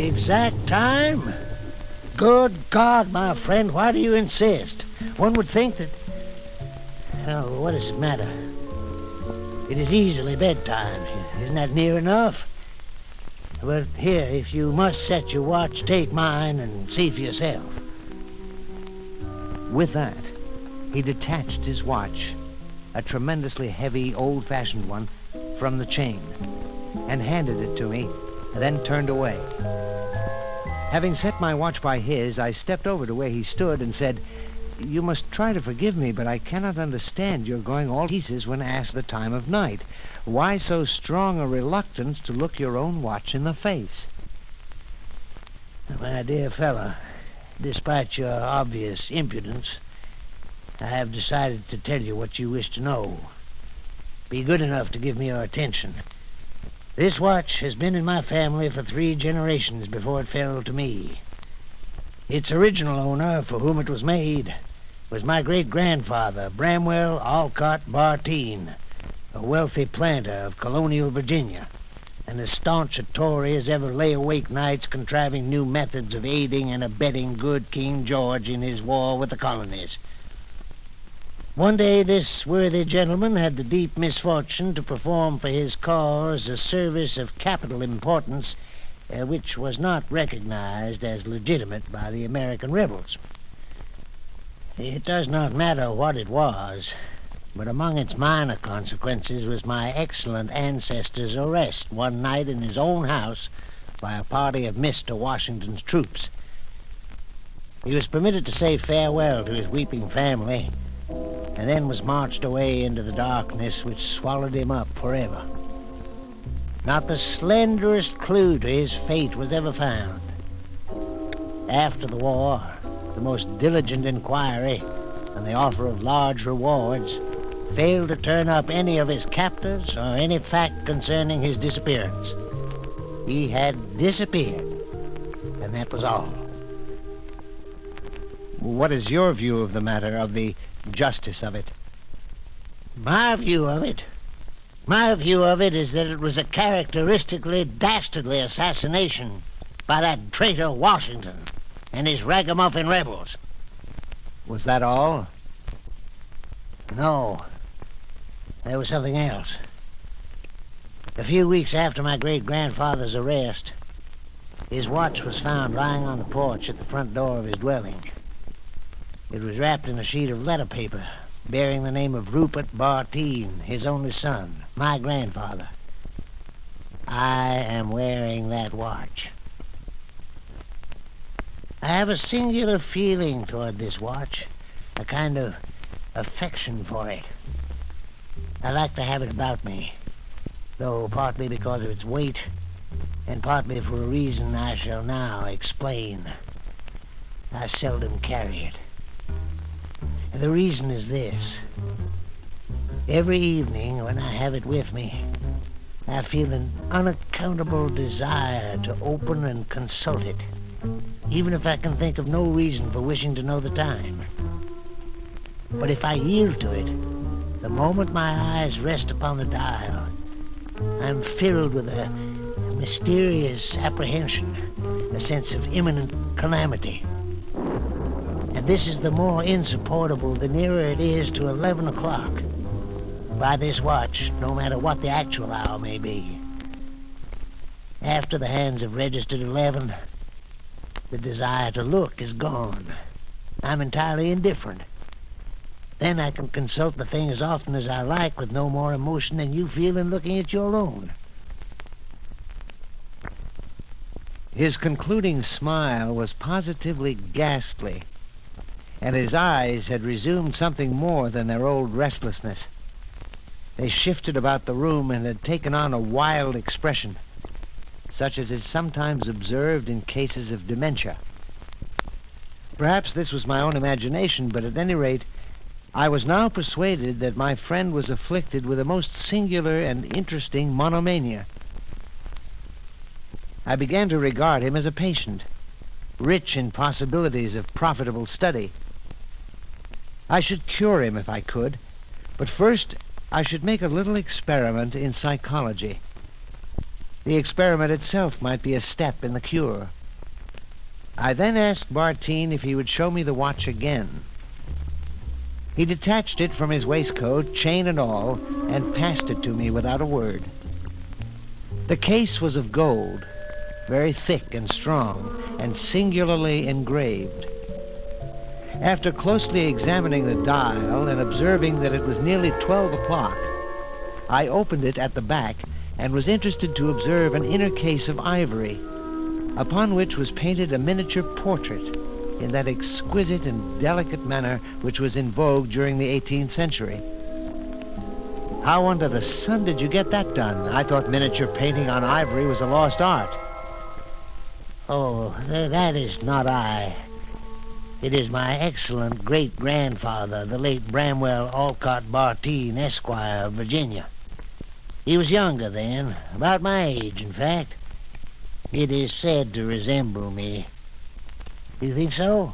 The exact time? Good God, my friend, why do you insist? One would think that... Oh, what does it matter? It is easily bedtime. Isn't that near enough? But here, if you must set your watch, take mine and see for yourself. With that, he detached his watch, a tremendously heavy, old-fashioned one, from the chain, and handed it to me, and then turned away. Having set my watch by his, I stepped over to where he stood and said, "You must try to forgive me, but I cannot understand your going all to pieces when asked the time of night. Why so strong a reluctance to look your own watch in the face?" My dear fellow, despite your obvious impudence, I have decided to tell you what you wish to know. Be good enough to give me your attention. This watch has been in my family for 3 generations before it fell to me. Its original owner, for whom it was made, was my great-grandfather, Bramwell Alcott Bartine, a wealthy planter of colonial Virginia, and as staunch a Tory as ever lay awake nights contriving new methods of aiding and abetting good King George in his war with the colonies. One day this worthy gentleman had the deep misfortune to perform for his cause a service of capital importance, which was not recognized as legitimate by the American rebels. It does not matter what it was, but among its minor consequences was my excellent ancestor's arrest one night in his own house by a party of Mr. Washington's troops. He was permitted to say farewell to his weeping family, and then was marched away into the darkness which swallowed him up forever. Not the slenderest clue to his fate was ever found. After the war, the most diligent inquiry and the offer of large rewards failed to turn up any of his captors or any fact concerning his disappearance. He had disappeared, and that was all. What is your view of the matter, of the justice of it? My view of it is that it was a characteristically dastardly assassination by that traitor Washington and his ragamuffin rebels. Was that all? No. There was something else. A few weeks after my great-grandfather's arrest, his watch was found lying on the porch at the front door of his dwelling. It was wrapped in a sheet of letter paper bearing the name of Rupert Bartine, his only son, my grandfather. I am wearing that watch. I have a singular feeling toward this watch, a kind of affection for it. I like to have it about me, though partly because of its weight, and partly for a reason I shall now explain. I seldom carry it. And the reason is this. Every evening when I have it with me, I feel an unaccountable desire to open and consult it, even if I can think of no reason for wishing to know the time. But if I yield to it, the moment my eyes rest upon the dial, I'm filled with a mysterious apprehension, a sense of imminent calamity. And this is the more insupportable the nearer it is to 11 o'clock. By this watch, no matter what the actual hour may be. After the hands have registered 11, the desire to look is gone. I'm entirely indifferent. Then I can consult the thing as often as I like with no more emotion than you feel in looking at your own. His concluding smile was positively ghastly, and his eyes had resumed something more than their old restlessness. They shifted about the room and had taken on a wild expression, such as is sometimes observed in cases of dementia. Perhaps this was my own imagination, but at any rate, I was now persuaded that my friend was afflicted with a most singular and interesting monomania. I began to regard him as a patient, rich in possibilities of profitable study. I should cure him if I could, but first I should make a little experiment in psychology. The experiment itself might be a step in the cure. I then asked Bartine if he would show me the watch again. He detached it from his waistcoat, chain and all, and passed it to me without a word. The case was of gold, very thick and strong, and singularly engraved. After closely examining the dial and observing that it was nearly 12 o'clock, I opened it at the back and was interested to observe an inner case of ivory, upon which was painted a miniature portrait in that exquisite and delicate manner which was in vogue during the 18th century. How under the sun did you get that done? I thought miniature painting on ivory was a lost art. Oh, that is not I. It is my excellent great-grandfather, the late Bramwell Alcott Bartine, Esquire of Virginia. He was younger then, about my age, in fact. It is said to resemble me. Do you think so?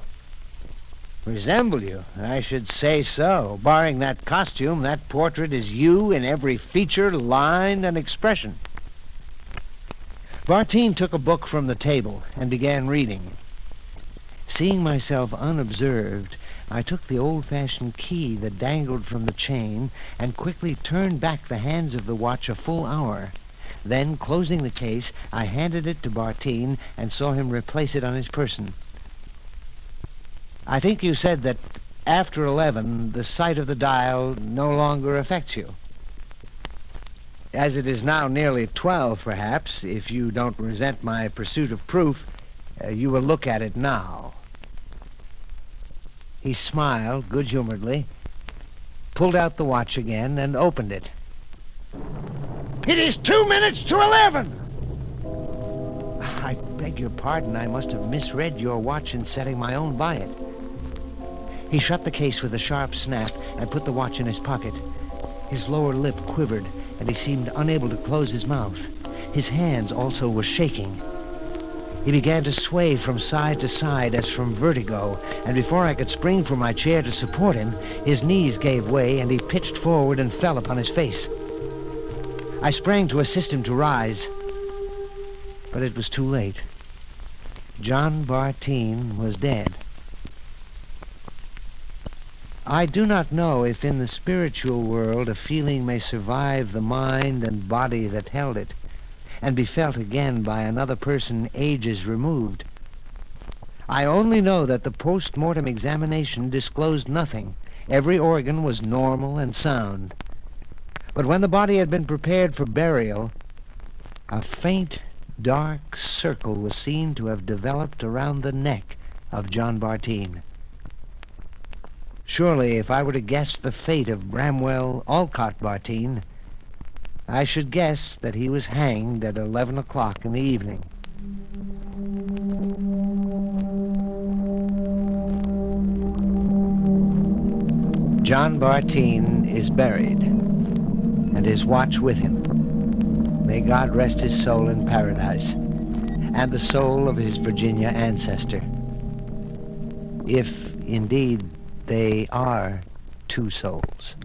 Resemble you? I should say so. Barring that costume, that portrait is you in every feature, line, and expression. Bartine took a book from the table and began reading. Seeing myself unobserved, I took the old-fashioned key that dangled from the chain and quickly turned back the hands of the watch a full hour. Then, closing the case, I handed it to Bartine and saw him replace it on his person. I think you said that after 11, the sight of the dial no longer affects you. As it is now nearly 12, perhaps, if you don't resent my pursuit of proof, you will look at it now. He smiled good-humoredly, pulled out the watch again, and opened it. It is 2 minutes to 11! I beg your pardon, I must have misread your watch in setting my own by it. He shut the case with a sharp snap and put the watch in his pocket. His lower lip quivered, and he seemed unable to close his mouth. His hands also were shaking. He began to sway from side to side as from vertigo, and before I could spring from my chair to support him, his knees gave way and he pitched forward and fell upon his face. I sprang to assist him to rise, but it was too late. John Bartine was dead. I do not know if in the spiritual world a feeling may survive the mind and body that held it, and be felt again by another person ages removed. I only know that the post-mortem examination disclosed nothing. Every organ was normal and sound. But when the body had been prepared for burial, a faint, dark circle was seen to have developed around the neck of John Bartine. Surely, if I were to guess the fate of Bramwell Alcott Bartine, I should guess that he was hanged at 11 o'clock in the evening. John Bartine is buried, and his watch with him. May God rest his soul in paradise, and the soul of his Virginia ancestor, if indeed they are two souls.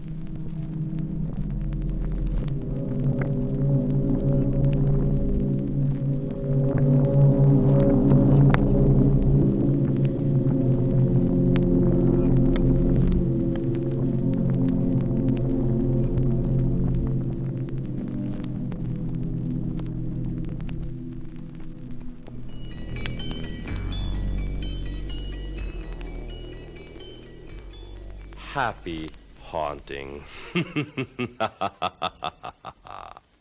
Happy haunting.